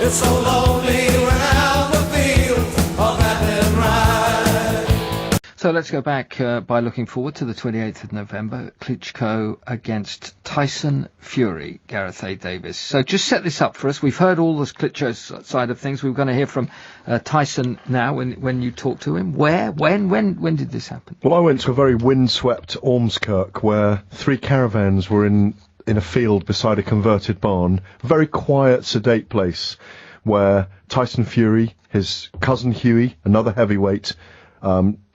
It's so lonely when out the field of that ride. So let's go back by looking forward to the 28th of November, Klitschko against Tyson Fury, Gareth A. Davis. So just set this up for us. We've heard all this Klitschko side of things. We're going to hear from Tyson now when you talk to him. Where? When did this happen? Well, I went to a very windswept Ormskirk where 3 caravans were in a field beside a converted barn. A very quiet, sedate place where Tyson Fury, his cousin Hughie, another heavyweight,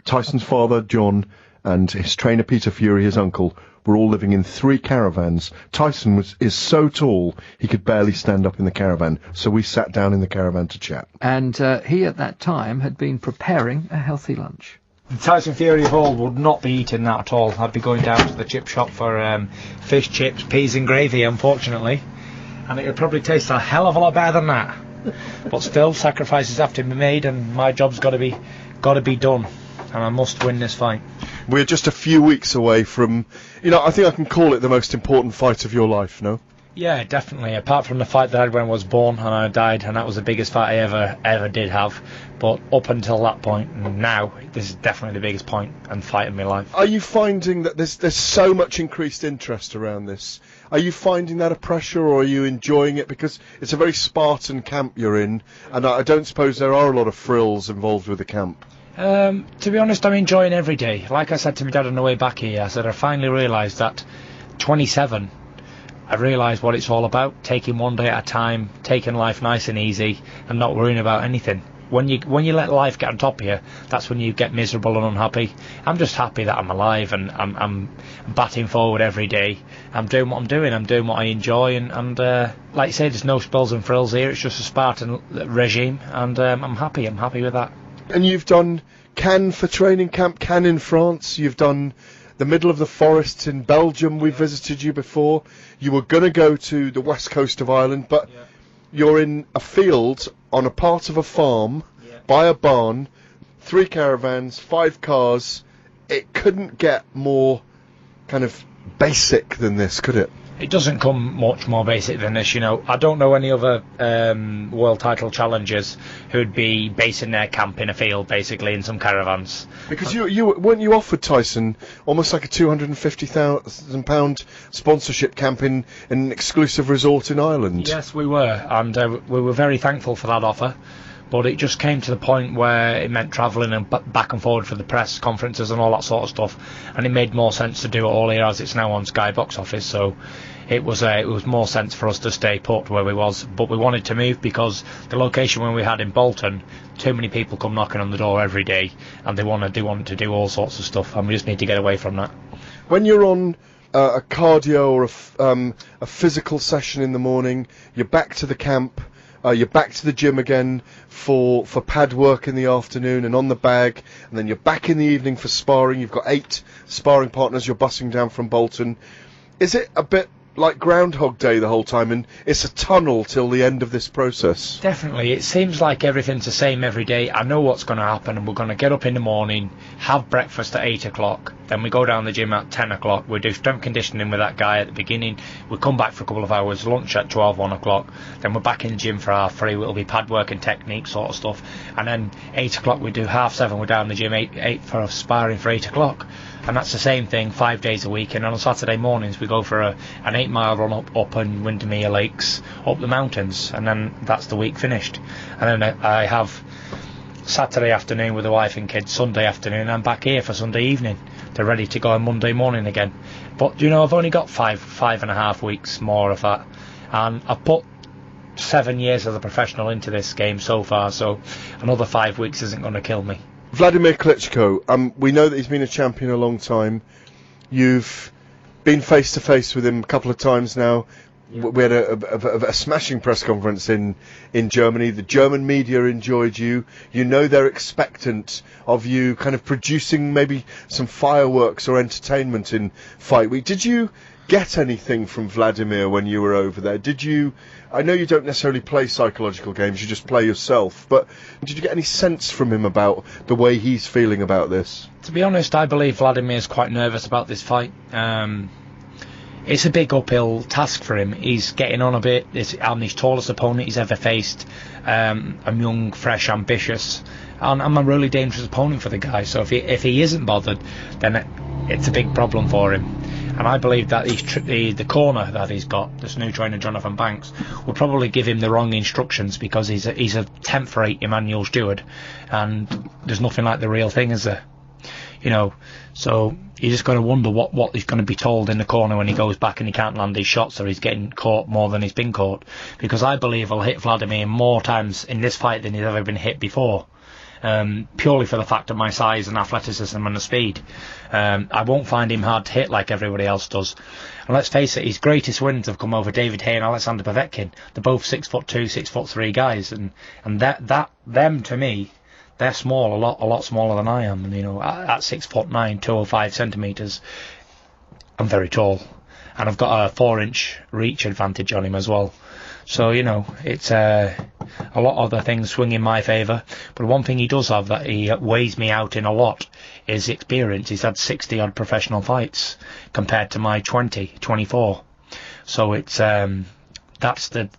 Tyson's father, John, and his trainer, Peter Fury, his uncle, were all living in 3 caravans. Tyson is so tall, he could barely stand up in the caravan, so we sat down in the caravan to chat. And he, at that time, had been preparing a healthy lunch. The Tyson Fury of old would not be eating that at all. I'd be going down to the chip shop for fish chips, peas and gravy, unfortunately. And it would probably taste a hell of a lot better than that. But still, sacrifices have to be made, and my job's got to be done. And I must win this fight. We're just a few weeks away from, I think I can call it the most important fight of your life, no? Yeah, definitely. Apart from the fight that I had when I was born and I died, and that was the biggest fight I ever did have. But up until that point, and now, this is definitely the biggest point and fight in my life. Are you finding that there's so much increased interest around this? Are you finding that a pressure, or are you enjoying it? Because it's a very Spartan camp you're in, and I don't suppose there are a lot of frills involved with the camp. To be honest, I'm enjoying every day. Like I said to my dad on the way back here, I said I finally realised that 27, I realised what it's all about, taking one day at a time, taking life nice and easy, and not worrying about anything. When you let life get on top of you, that's when you get miserable and unhappy. I'm just happy that I'm alive, and I'm batting forward every day. I'm doing what I'm doing. I'm doing what I enjoy, and like you say, there's no spills and frills here. It's just a Spartan regime, and I'm happy. I'm happy with that. And you've done Cannes for training camp, Cannes in France. You've done the middle of the forests in Belgium. We visited you before. You were going to go to the west coast of Ireland, but you're in a field on a part of a farm by a barn, 3 caravans, 5 cars. It couldn't get more kind of basic than this, could it? It doesn't come much more basic than this, I don't know any other world title challengers who'd be basing their camp in a field, basically, in some caravans. Because weren't you offered, Tyson, almost like a £250,000 sponsorship camp in an exclusive resort in Ireland? Yes, we were, and we were very thankful for that offer. But it just came to the point where it meant travelling and back and forward for the press conferences and all that sort of stuff, and it made more sense to do it all here as it's now on Sky Box Office. So it was more sense for us to stay put where we was, but we wanted to move because the location when we had in Bolton, too many people come knocking on the door every day, and they want to do all sorts of stuff, and we just need to get away from that. When you're on a cardio or a physical session in the morning, you're back to the camp. You're back to the gym again for pad work in the afternoon and on the bag, and then you're back in the evening for sparring. You've got 8 sparring partners you're bussing down from Bolton. Is it a bit like Groundhog Day the whole time, and it's a tunnel till the end of this process? Definitely. It seems like everything's the same every day. I know what's going to happen, and we're going to get up in the morning, have breakfast at 8 o'clock, then we go down the gym at 10 o'clock, we do strength conditioning with that guy at the beginning, we come back for a couple of hours, lunch at 12, 1 o'clock, then we're back in the gym for half 3, it'll be pad work and technique sort of stuff, and then 8 o'clock we do half 7, we're down the gym, 8 for sparring for 8 o'clock. And that's the same thing 5 days a week, and on Saturday mornings we go for an 8-mile run up in Windermere Lakes, up the mountains, and then that's the week finished. And then I have Saturday afternoon with the wife and kids, Sunday afternoon I'm back here for Sunday evening. They're ready to go on Monday morning again. But I've only got 5.5 weeks more of that, and I've put 7 years as a professional into this game so far, so another 5 weeks isn't going to kill me. Vladimir Klitschko, we know that he's been a champion a long time. You've been face to face with him a couple of times now. Yeah. We had a smashing press conference in Germany. The German media enjoyed you. They're expectant of you kind of producing maybe some fireworks or entertainment in fight week. Did you get anything from Vladimir when you were over there? I know you don't necessarily play psychological games, you just play yourself, but did you get any sense from him about the way he's feeling about this? To be honest, I believe Vladimir's quite nervous about this fight. it's a big uphill task for him. He's getting on a bit. I'm his tallest opponent he's ever faced. I'm young, fresh, ambitious, and I'm a really dangerous opponent for the guy. So if he isn't bothered, then it's a big problem for him. And I believe that the corner that he's got, this new trainer Jonathan Banks, will probably give him the wrong instructions, because he's a 10th rate Emmanuel Stewart, and there's nothing like the real thing, is there? You know, so you just got to wonder what he's going to be told in the corner when he goes back and he can't land his shots, or he's getting caught more than he's been caught. Because I believe I'll hit Vladimir more times in this fight than he's ever been hit before. Purely for the fact of my size and athleticism and the speed. I won't find him hard to hit like everybody else does. And let's face it, his greatest wins have come over David Hay and Alexander Povetkin. They're both 6'2", 6'3" guys, and them to me, they're small, a lot smaller than I am. And, you know, at 6'9", 205 centimetres, I'm very tall, and I've got a 4-inch reach advantage on him as well. So, you know, it's a lot of other things swing in my favour. But one thing he does have that he weighs me out in a lot is experience. He's had 60-odd professional fights compared to my 24. So it's that's the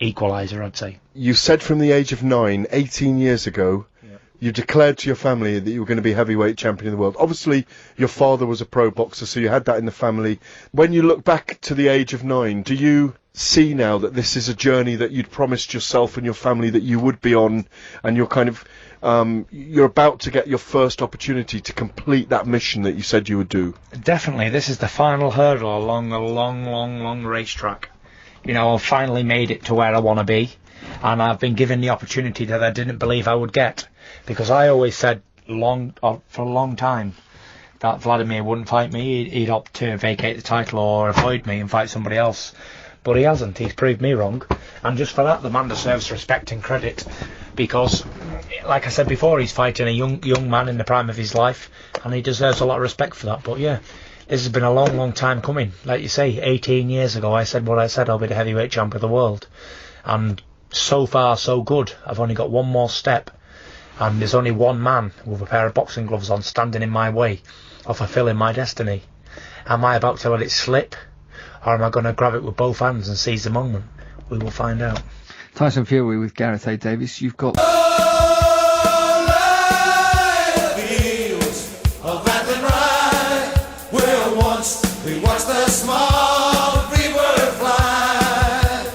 equaliser, I'd say. You said from the age of 9, 18 years ago, you declared to your family that you were going to be heavyweight champion of the world. Obviously, your father was a pro boxer, so you had that in the family. When you look back to the age of 9, do you see now that this is a journey that you'd promised yourself and your family that you would be on, and you're kind of you're about to get your first opportunity to complete that mission that you said you would do? Definitely, this is the final hurdle along a long racetrack. You know, I've finally made it to where I want to be, and I've been given the opportunity that I didn't believe I would get, because I always said for a long time that Vladimir wouldn't fight me. He'd opt to vacate the title or avoid me and fight somebody else. But he hasn't. He's proved me wrong. And just for that, the man deserves respect and credit. Because, like I said before, he's fighting a young man in the prime of his life. And he deserves a lot of respect for that. But yeah, this has been a long time coming. Like you say, 18 years ago, I said what I said. I'll be the heavyweight champ of the world. And so far, so good. I've only got one more step. And there's only one man with a pair of boxing gloves on standing in my way of fulfilling my destiny. Am I about to let it slip? Or am I going to grab it with both hands and seize the moment? We will find out. Tyson Fury with Gareth A. Davis. You've got... We watched the small free bird fly.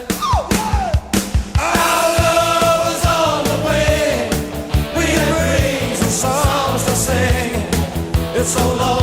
Our love is on the way. We have dreams and songs to sing. It's so long.